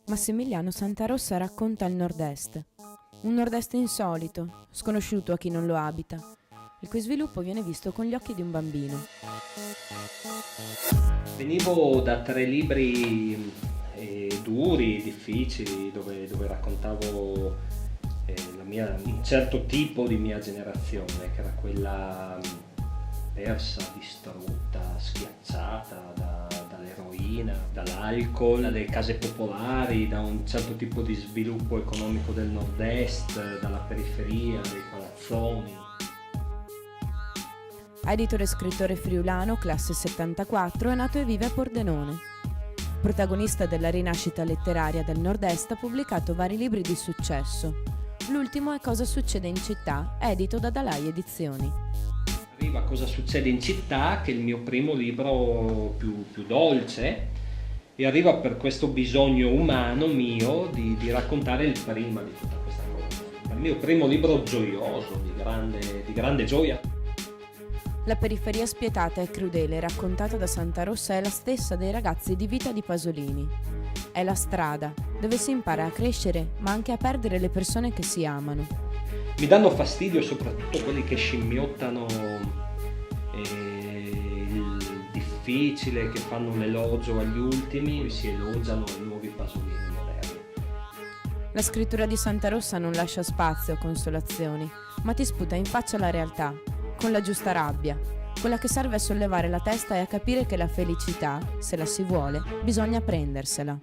Massimiliano Santarossa racconta il Nord-Est. Un Nord-Est insolito, sconosciuto a chi non lo abita, il cui sviluppo viene visto con gli occhi di un bambino. Venivo da 3 libri duri, difficili, dove raccontavo un certo tipo di mia generazione, che era quella persa, distrutta, schiacciata dall'eroina, dall'alcol, dalle case popolari, da un certo tipo di sviluppo economico del nord-est, dalla periferia, dei palazzoni. Editore e scrittore friulano, classe 74, è nato e vive a Pordenone. Protagonista della rinascita letteraria del Nord-Est, ha pubblicato vari libri di successo. L'ultimo è Cosa succede in città, edito da Dalai Edizioni. Arriva Cosa succede in città, che è il mio primo libro più dolce, e arriva per questo bisogno umano mio di raccontare il prima di tutta questa cosa. Il mio primo libro gioioso, di grande gioia. La periferia spietata e crudele raccontata da Santarossa è la stessa dei ragazzi di Vita di Pasolini. È la strada, dove si impara a crescere, ma anche a perdere le persone che si amano. Mi danno fastidio soprattutto quelli che scimmiottano il difficile, che fanno un elogio agli ultimi e si elogiano i nuovi Pasolini moderni. La scrittura di Santarossa non lascia spazio a consolazioni, ma ti sputa in faccia la realtà, con la giusta rabbia, quella che serve a sollevare la testa e a capire che la felicità, se la si vuole, bisogna prendersela.